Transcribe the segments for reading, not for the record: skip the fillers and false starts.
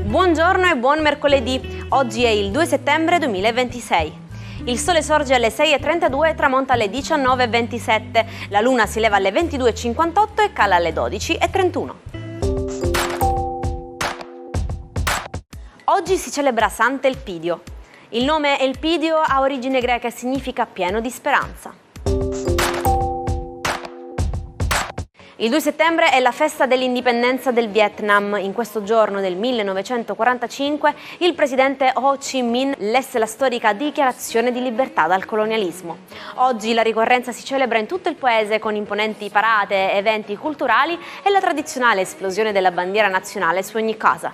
Buongiorno e buon mercoledì. Oggi è il 2 settembre 2026. Il sole sorge alle 6:32 e tramonta alle 19:27. La luna si leva alle 22:58 e cala alle 12:31. Oggi si celebra Sant'Elpidio. Il nome Elpidio ha origine greca e significa pieno di speranza. Il 2 settembre è la festa dell'indipendenza del Vietnam. In questo giorno del 1945 il presidente Ho Chi Minh lesse la storica dichiarazione di libertà dal colonialismo. Oggi la ricorrenza si celebra in tutto il paese con imponenti parate, eventi culturali e la tradizionale esplosione della bandiera nazionale su ogni casa.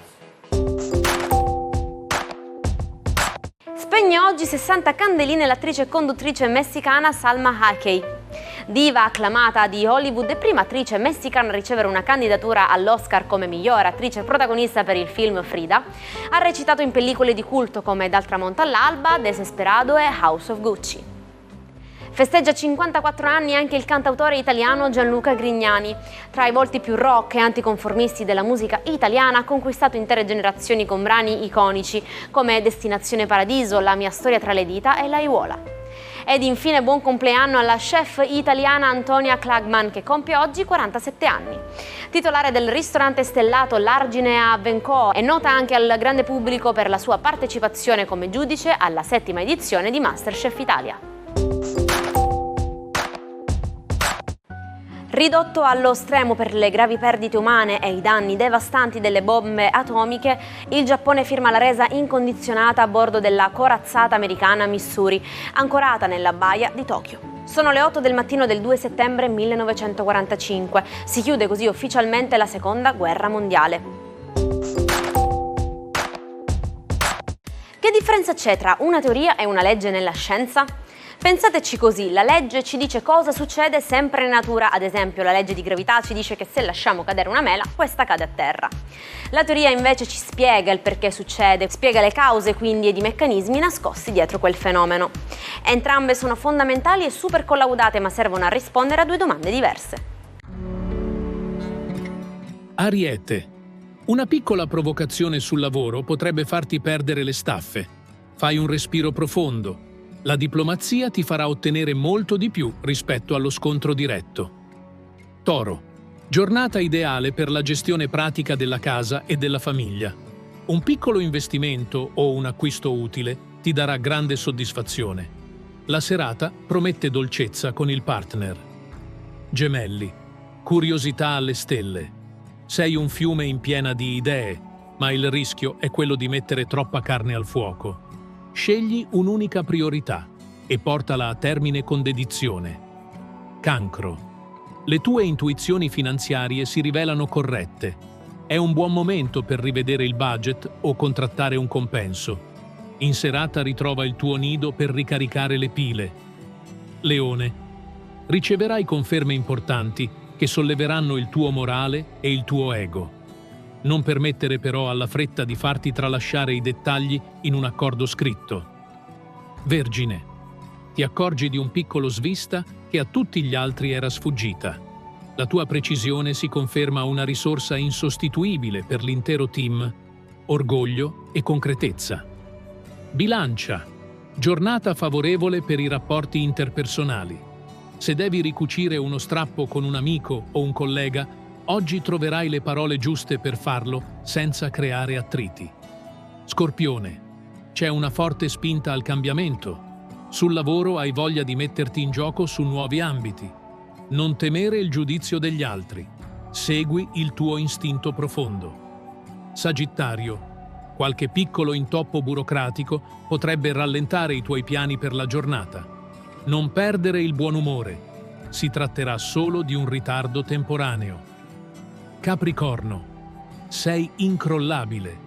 Spegne oggi 60 candeline l'attrice e conduttrice messicana Salma Hayek. Diva acclamata di Hollywood e prima attrice messicana a ricevere una candidatura all'Oscar come miglior attrice protagonista per il film Frida, ha recitato in pellicole di culto come Dal tramonto all'alba, Desesperado e House of Gucci. Festeggia 54 anni anche il cantautore italiano Gianluca Grignani. Tra i volti più rock e anticonformisti della musica italiana ha conquistato intere generazioni con brani iconici come Destinazione Paradiso, La mia storia tra le dita e L'aiuola. Ed infine buon compleanno alla chef italiana Antonia Klagman che compie oggi 47 anni. Titolare del ristorante stellato L'Argine a Vencò, è nota anche al grande pubblico per la sua partecipazione come giudice alla 7ª edizione di MasterChef Italia. Ridotto allo stremo per le gravi perdite umane e i danni devastanti delle bombe atomiche, il Giappone firma la resa incondizionata a bordo della corazzata americana Missouri, ancorata nella baia di Tokyo. Sono le 8 del mattino del 2 settembre 1945. Si chiude così ufficialmente la Seconda Guerra Mondiale. Che differenza c'è tra una teoria e una legge nella scienza? Pensateci così, la legge ci dice cosa succede sempre in natura, ad esempio la legge di gravità ci dice che se lasciamo cadere una mela, questa cade a terra. La teoria invece ci spiega il perché succede, spiega le cause quindi ed i meccanismi nascosti dietro quel fenomeno. Entrambe sono fondamentali e super collaudate, ma servono a rispondere a due domande diverse. Ariete. Una piccola provocazione sul lavoro potrebbe farti perdere le staffe. Fai un respiro profondo. La diplomazia ti farà ottenere molto di più rispetto allo scontro diretto. Toro. Giornata ideale per la gestione pratica della casa e della famiglia. Un piccolo investimento o un acquisto utile ti darà grande soddisfazione. La serata promette dolcezza con il partner. Gemelli. Curiosità alle stelle. Sei un fiume in piena di idee, ma il rischio è quello di mettere troppa carne al fuoco. Scegli un'unica priorità e portala a termine con dedizione. Cancro. Le tue intuizioni finanziarie si rivelano corrette. È un buon momento per rivedere il budget o contrattare un compenso. In serata ritrova il tuo nido per ricaricare le pile. Leone. Riceverai conferme importanti che solleveranno il tuo morale e il tuo ego. Non permettere però alla fretta di farti tralasciare i dettagli in un accordo scritto. Vergine. Ti accorgi di un piccolo svista che a tutti gli altri era sfuggita. La tua precisione si conferma una risorsa insostituibile per l'intero team. Orgoglio e concretezza. Bilancia. Giornata favorevole per i rapporti interpersonali. Se devi ricucire uno strappo con un amico o un collega, oggi troverai le parole giuste per farlo senza creare attriti. Scorpione. C'è una forte spinta al cambiamento. Sul lavoro hai voglia di metterti in gioco su nuovi ambiti. Non temere il giudizio degli altri. Segui il tuo istinto profondo. Sagittario. Qualche piccolo intoppo burocratico potrebbe rallentare i tuoi piani per la giornata. Non perdere il buon umore. Si tratterà solo di un ritardo temporaneo. Capricorno. Sei incrollabile.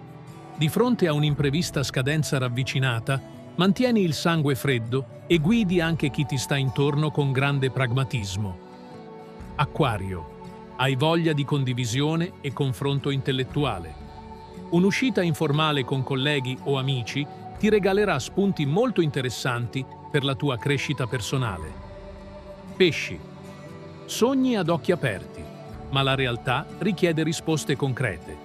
Di fronte a un'imprevista scadenza ravvicinata, mantieni il sangue freddo e guidi anche chi ti sta intorno con grande pragmatismo. Acquario. Hai voglia di condivisione e confronto intellettuale. Un'uscita informale con colleghi o amici ti regalerà spunti molto interessanti per la tua crescita personale. Pesci. Sogni ad occhi aperti, ma la realtà richiede risposte concrete.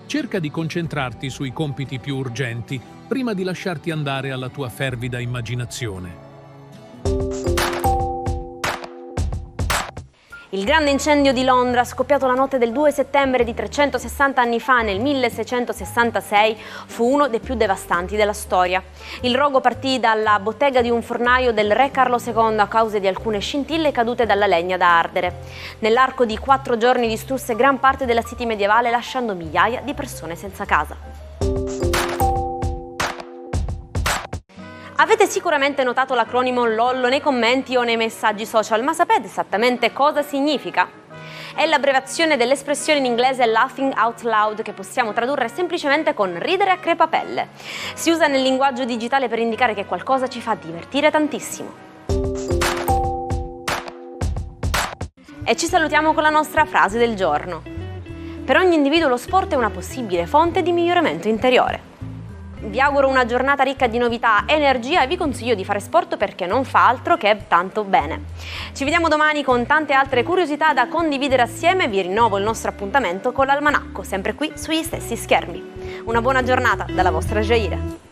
Cerca di concentrarti sui compiti più urgenti prima di lasciarti andare alla tua fervida immaginazione. Il grande incendio di Londra, scoppiato la notte del 2 settembre di 360 anni fa nel 1666, fu uno dei più devastanti della storia. Il rogo partì dalla bottega di un fornaio del re Carlo II a causa di alcune scintille cadute dalla legna da ardere. Nell'arco di 4 giorni distrusse gran parte della city medievale, lasciando migliaia di persone senza casa. Avete sicuramente notato l'acronimo LOL nei commenti o nei messaggi social, ma sapete esattamente cosa significa? È l'abbreviazione dell'espressione in inglese laughing out loud, che possiamo tradurre semplicemente con ridere a crepapelle. Si usa nel linguaggio digitale per indicare che qualcosa ci fa divertire tantissimo. E ci salutiamo con la nostra frase del giorno. Per ogni individuo lo sport è una possibile fonte di miglioramento interiore. Vi auguro una giornata ricca di novità, energia e vi consiglio di fare sport perché non fa altro che tanto bene. Ci vediamo domani con tante altre curiosità da condividere assieme. Vi rinnovo il nostro appuntamento con l'Almanacco, sempre qui sugli stessi schermi. Una buona giornata dalla vostra Jaira.